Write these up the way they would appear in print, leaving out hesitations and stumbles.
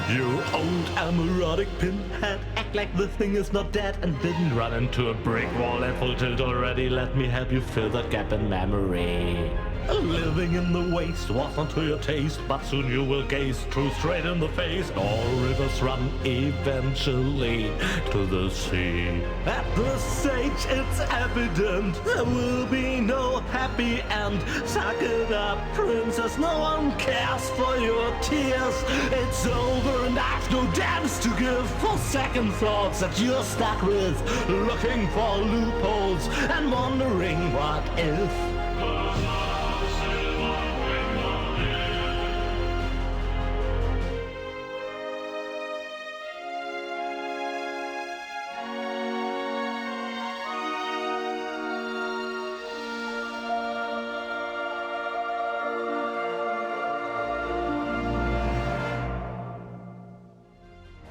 You old amorotic pinhead, act like the thing is not dead and didn't run into a brick wall at full tilt already. Let me help you fill the gap in memory. Living in the waste was not to your taste, but soon you will gaze true straight in the face. All rivers run eventually to the sea. At this stage it's evident there will be no happy end. Suck it up, princess, no one cares for your tears. It's over and I've no damns to give for second thoughts that you're stuck with, looking for loopholes and wondering what if.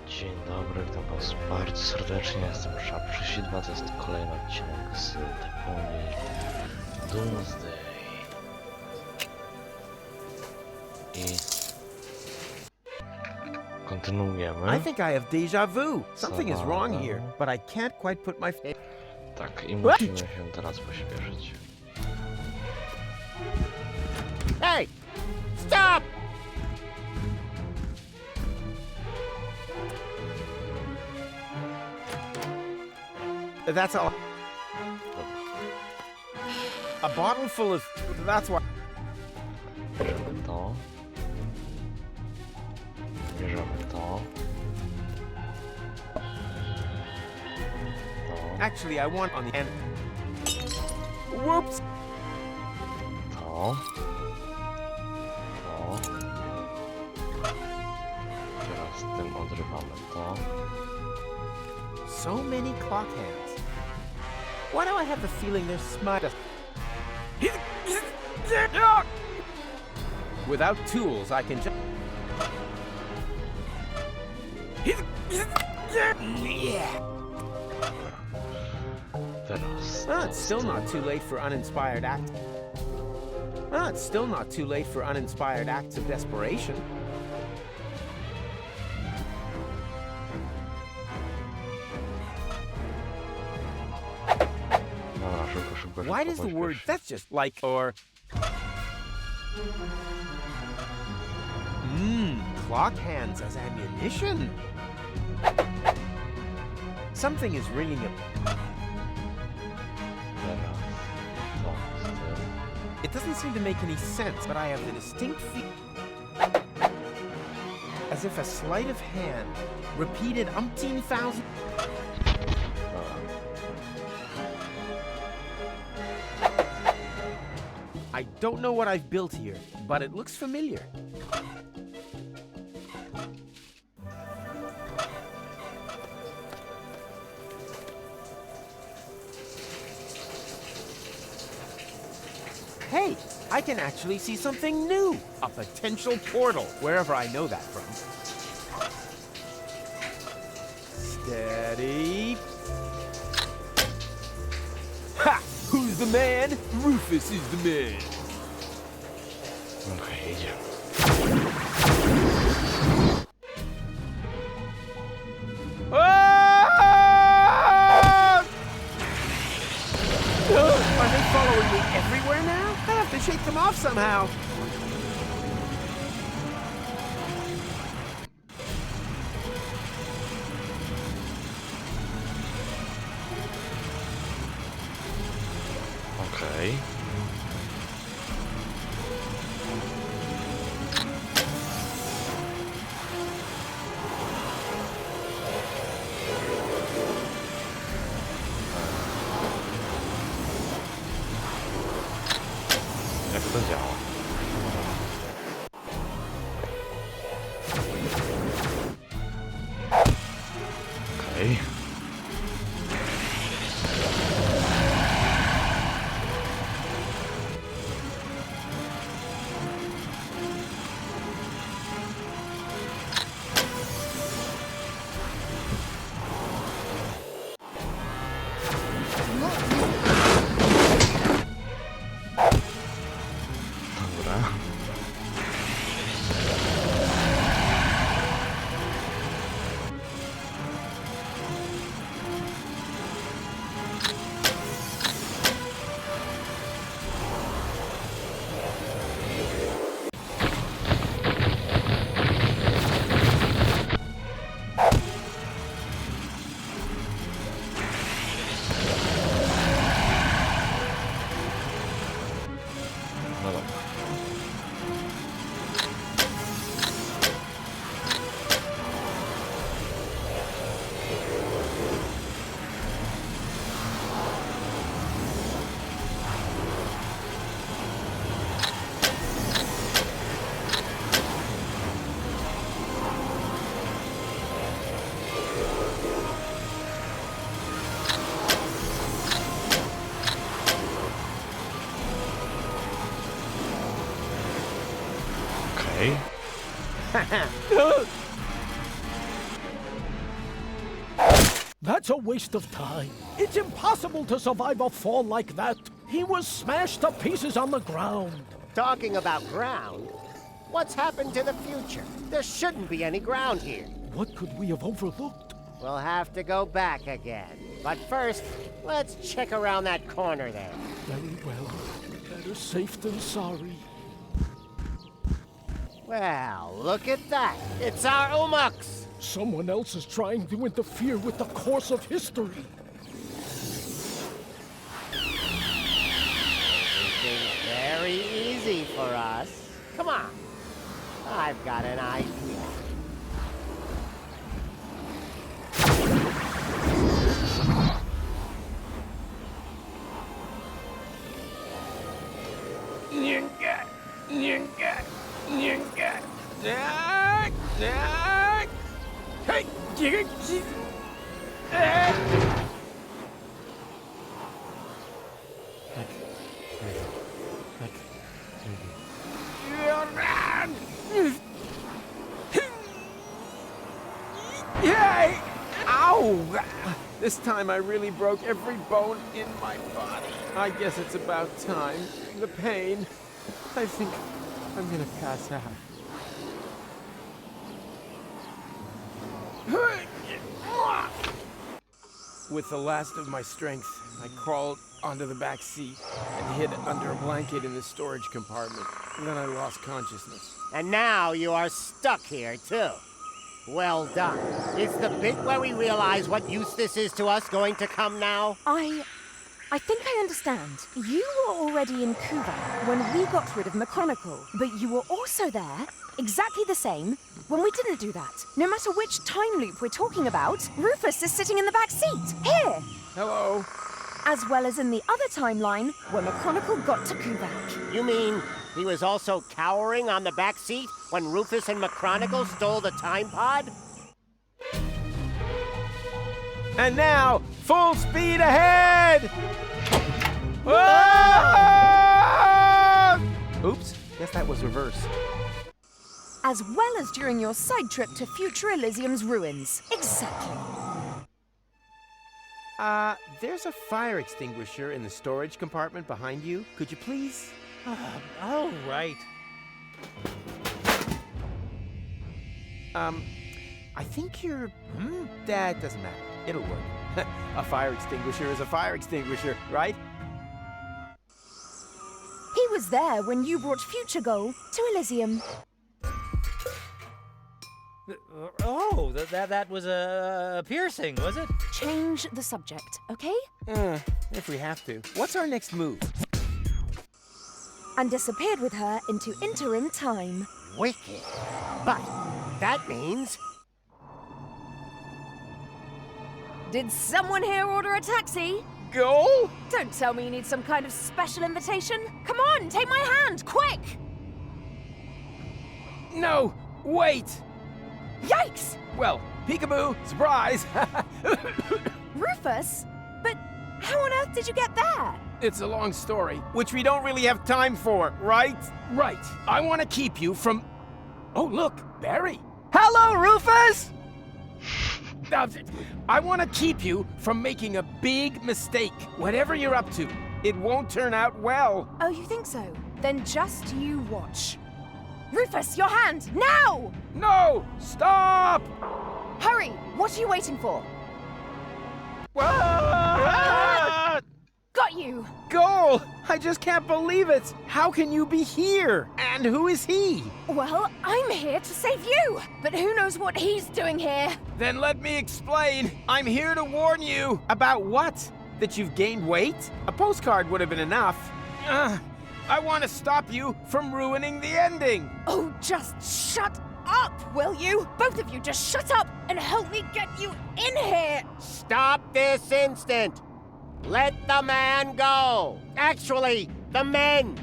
Dzień dobry, witam was bardzo serdecznie, jestem Rufusem, to jest kolejny odcinek z Deponii Doomsday. I kontynuujemy. I think I have déjà vu. Something is wrong here, but I can't quite put my Tak, i musimy się teraz pośpieszyć. Hey! Stop! That's all. A bottle full of... That's why... Bierzemy to. Bierzemy to. To. Actually, I want on the end... Whoops! To. To. Teraz tym odrywamy to. So many clock hands. Why do I have the feeling they're smart? Without tools, I can just... Teraz. It's still not too late for uninspired acts. It's still not too late for uninspired acts of desperation. Dobra, szybko, szybko, Why does the word that's just like or clock hands as ammunition? Something is ringing a... Teraz. To z tym. It doesn't seem to make any sense, but I have the distinct feeling as if a sleight of hand repeated umpteen thousand. I don't know what I've built here, but it looks familiar. Hey, I can actually see something new. A potential portal, wherever I know that from. Steady. Ha! Who's the man? Rufus is the man. Okej, idziemy. Ah! Are they following me everywhere now? I have to shake them off somehow. Okej. Jak to działa? Okej. Dobra. That's a waste of time. It's impossible to survive a fall like that. He was smashed to pieces on the ground. Talking about ground, what's happened to the future? There shouldn't be any ground here. What could we have overlooked? We'll have to go back again. But first, let's check around that corner there. Very well. Better safe than sorry. Well, look at that. It's our Umux. Someone else is trying to interfere with the course of history. Everything's very easy for us. Come on. I've got an idea. Yay! Ow! This time I really broke every bone in my body. I guess it's about time. The pain. I think I'm gonna pass out. With the last of my strength, I crawled onto the back seat and hid under a blanket in the storage compartment. And then I lost consciousness. And now you are stuck here, too. Well done. Is the bit where we realize what use this is to us going to come now? I think I understand. You were already in Kuva when we got rid of McChronicle, but you were also there, exactly the same, when we didn't do that. No matter which time loop we're talking about, Rufus is sitting in the back seat, here! Hello. As well as in the other timeline, where McChronicle got to Kuvak. You mean he was also cowering on the back seat when Rufus and McChronicle stole the time pod? And now, full speed ahead! Ah! Oops, guess that was reversed. As well as during your side trip to future Elysium's ruins. Exactly. There's a fire extinguisher in the storage compartment behind you. Could you please? All right. I think you're... That doesn't matter. It'll work. A fire extinguisher is a fire extinguisher, right? He was there when you brought Future Goal to Elysium. Oh, that was a piercing, was it? Change the subject, okay? If we have to. What's our next move? And disappeared with her into interim time. Wicked. But that means... Did someone here order a taxi? Go? Don't tell me you need some kind of special invitation. Come on, take my hand, quick! No, wait! Yikes! Well, peekaboo, surprise! Rufus? But how on earth did you get there? It's a long story, which we don't really have time for, right? Right. I want to keep you from... Oh, look, Barry. Hello, Rufus! I want to keep you from making a big mistake. Whatever you're up to, it won't turn out well. Oh, you think so? Then just you watch. Rufus, your hand, now! No! Stop! Hurry! What are you waiting for? Ah! Got you! Goal! I just can't believe it! How can you be here? And who is he? Well, I'm here to save you, but who knows what he's doing here? Then let me explain. I'm here to warn you. About what? That you've gained weight? A postcard would have been enough. I want to stop you from ruining the ending. Oh, just shut up, will you? Both of you just shut up and help me get you in here! Stop this instant! Let the man go! Actually, the men!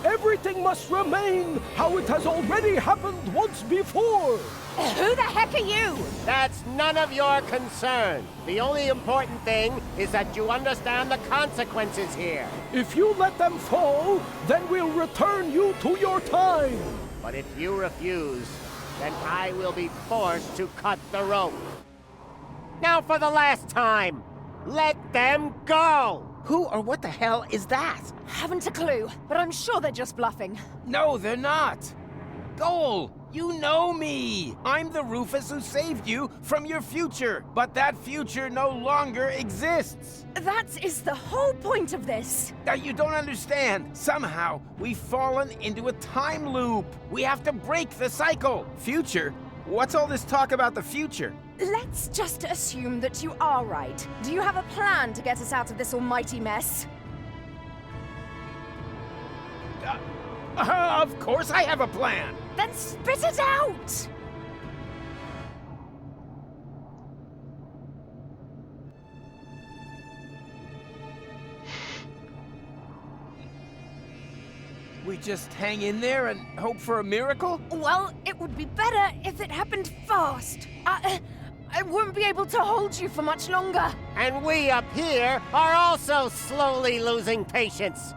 Everything must remain how it has already happened once before. Who the heck are you? That's none of your concern. The only important thing is that you understand the consequences here. If you let them fall, then we'll return you to your time. But if you refuse, then I will be forced to cut the rope. Now for the last time, let them go! Who or what the hell is that? Haven't a clue, but I'm sure they're just bluffing. No, they're not. Goal, you know me. I'm the Rufus who saved you from your future, but that future no longer exists. That is the whole point of this. Now, you don't understand. Somehow, we've fallen into a time loop. We have to break the cycle. Future? What's all this talk about the future? Let's just assume that you are right. Do you have a plan to get us out of this almighty mess? Of course I have a plan. Then spit it out! We just hang in there and hope for a miracle? Well, it would be better if it happened fast. I won't be able to hold you for much longer. And we up here are also slowly losing patience.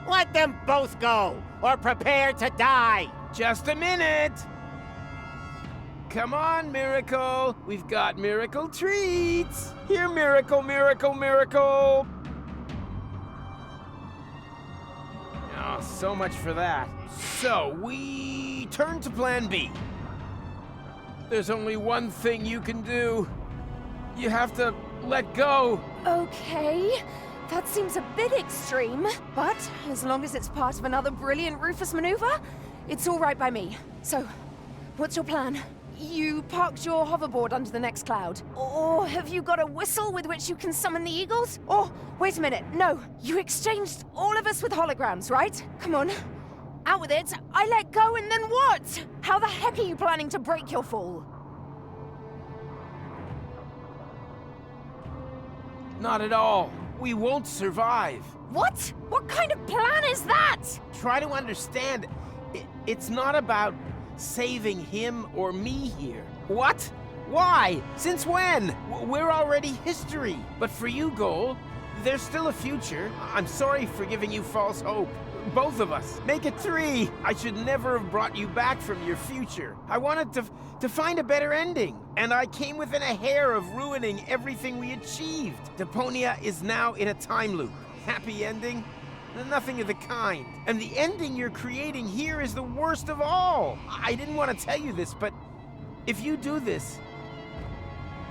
Let them both go, or prepare to die. Just a minute. Come on, Miracle. We've got miracle treats. Here, Miracle, Miracle, Miracle. Oh, so much for that. So, we turn to Plan B. There's only one thing you can do. You have to let go. Okay, that seems a bit extreme, but as long as it's part of another brilliant Rufus maneuver, it's all right by me. So, what's your plan? You parked your hoverboard under the next cloud. Or have you got a whistle with which you can summon the eagles? Or, wait a minute, no. You exchanged all of us with holograms, right? Come on. Out with it. I let go and then what? How the heck are you planning to break your fall? Not at all. We won't survive. What? What kind of plan is that? Try to understand. It's not about saving him or me here. What? Why? Since when? We're already history. But for you, Goal, there's still a future. I'm sorry for giving you false hope. Both of us. Make it 3. I should never have brought you back from your future. I wanted to find a better ending. And I came within a hair of ruining everything we achieved. Deponia is now in a time loop. Happy ending? Nothing of the kind. And the ending you're creating here is the worst of all. I didn't want to tell you this, but if you do this,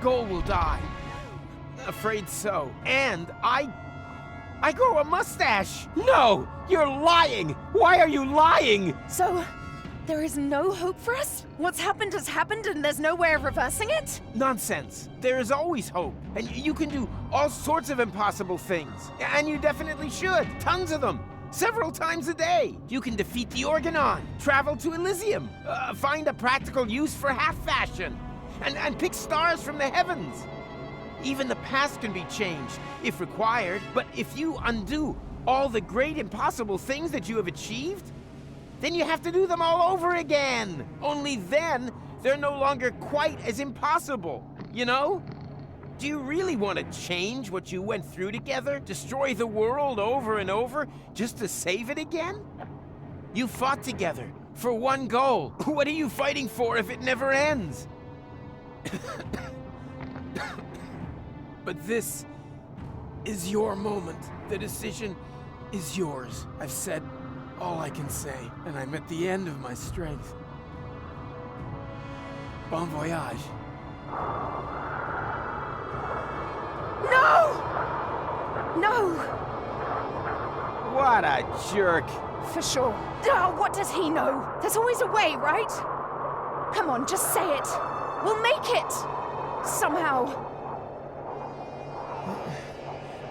Goal will die. Afraid so. And I grow a mustache. No, you're lying. Why are you lying? So, there is no hope for us? What's happened has happened and there's no way of reversing it? Nonsense. There is always hope. And you can do all sorts of impossible things. And you definitely should. Tons of them. Several times a day. You can defeat the Organon, travel to Elysium, find a practical use for half-fashion, and pick stars from the heavens. Even the past can be changed, if required. But if you undo all the great impossible things that you have achieved, then you have to do them all over again. Only then, they're no longer quite as impossible, you know? Do you really want to change what you went through together? Destroy the world over and over just to save it again? You fought together for one goal. What are you fighting for if it never ends? But this is your moment. The decision is yours. I've said all I can say, and I'm at the end of my strength. Bon voyage. No! No! What a jerk. For sure. Oh, what does he know? There's always a way, right? Come on, just say it. We'll make it! Somehow.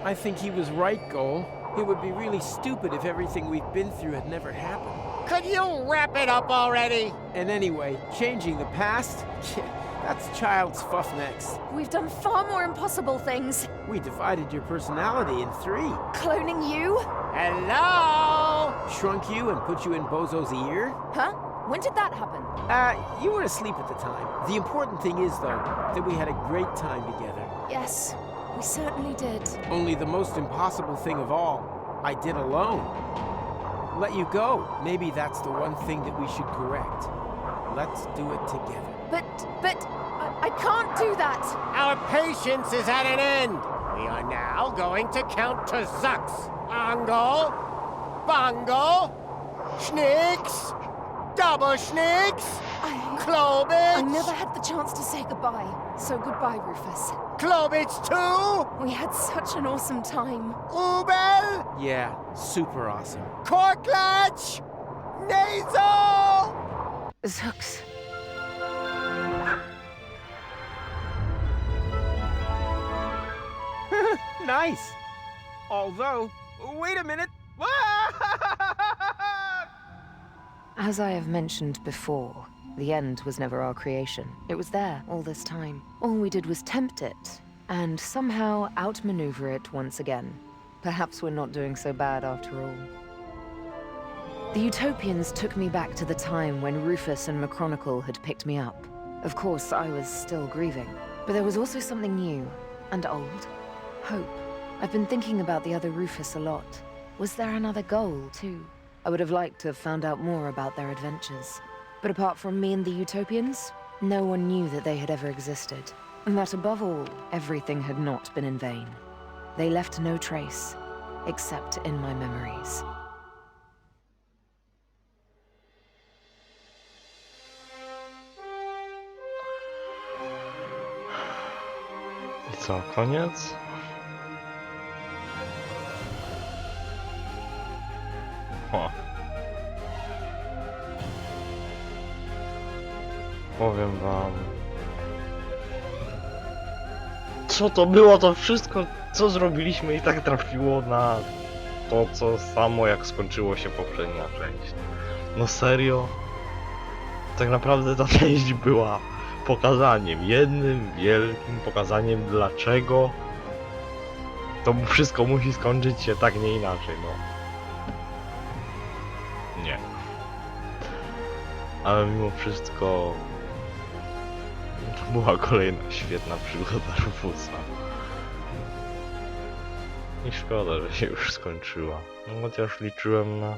I think he was right, Goal. It would be really stupid if everything we've been through had never happened. Could you wrap it up already? And anyway, changing the past? That's child's fuff next. We've done far more impossible things. We divided your personality in 3. Cloning you? Hello? Shrunk you and put you in Bozo's ear? Huh? When did that happen? You were asleep at the time. The important thing is, though, that we had a great time together. Yes, we certainly did. Only the most impossible thing of all, I did alone. Let you go. Maybe that's the one thing that we should correct. Let's do it together. I can't do that. Our patience is at an end. We are now going to count to Zux. Angle, Bongo, Schnicks, Double Schnicks, I Klobitz, never had the chance to say goodbye. So goodbye, Rufus. Klobitz 2, We had such an awesome time. Ubel, Yeah, super awesome. Korklatch, Nasal. Zux. Nice. Although, wait a minute. As I have mentioned before, the end was never our creation. It was there all this time. All we did was tempt it, and somehow outmaneuver it once again. Perhaps we're not doing so bad after all. The Utopians took me back to the time when Rufus and McChronicle had picked me up. Of course, I was still grieving, but there was also something new and old. Hope. I've been thinking about the other Rufus a lot. Was there another goal, too? I would have liked to have found out more about their adventures. But apart from me and the Utopians, no one knew that they had ever existed. And that above all, everything had not been in vain. They left no trace, except in my memories. I co, koniec? O. Powiem wam... Co to było to wszystko, co zrobiliśmy i tak trafiło na to, co samo jak skończyło się poprzednia część. No serio? Tak naprawdę ta część była pokazaniem, jednym wielkim pokazaniem dlaczego to wszystko musi skończyć się tak, nie inaczej, no. Nie. Ale mimo wszystko to była kolejna świetna przygoda Rufusa. I szkoda, że się już skończyła. No chociaż liczyłem na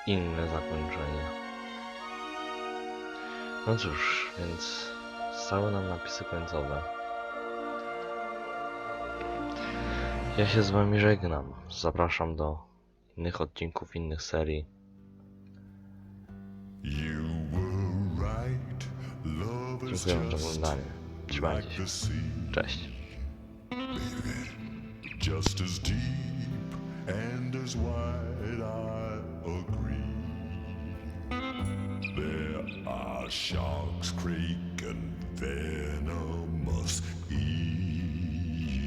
inne zakończenie. No cóż, więc zostały nam napisy końcowe. Ja się z wami żegnam. Zapraszam do innych odcinków, innych serii. Dziękuję za oglądanie. Trzymajcie się. Cześć. Just as deep and as wide, I agree. There are sharks, crake, and venomous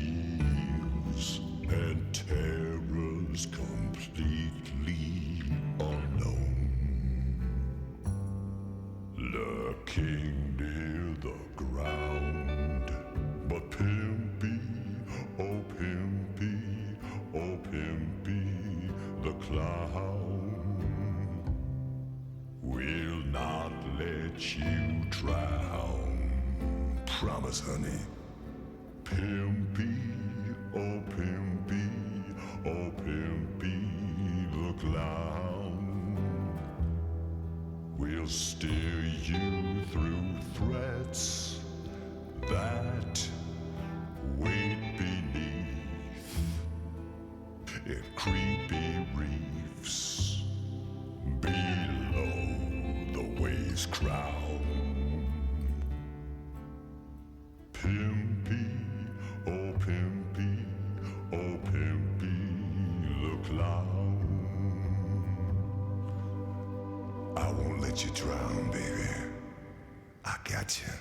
eels, and terrors completely unknown, lurking near the ground. But Pimpy, oh Pimpy, oh Pimpy, the clown will not let you drown. Promise, honey. Pimpy, oh Pimpy, oh Pimpy, the clown will steer you through threats that wait beneath in creepy reefs below the waves crown. Pimpy, oh Pimpy, oh Pimpy, the clown. I won't let you drown, baby. I got you.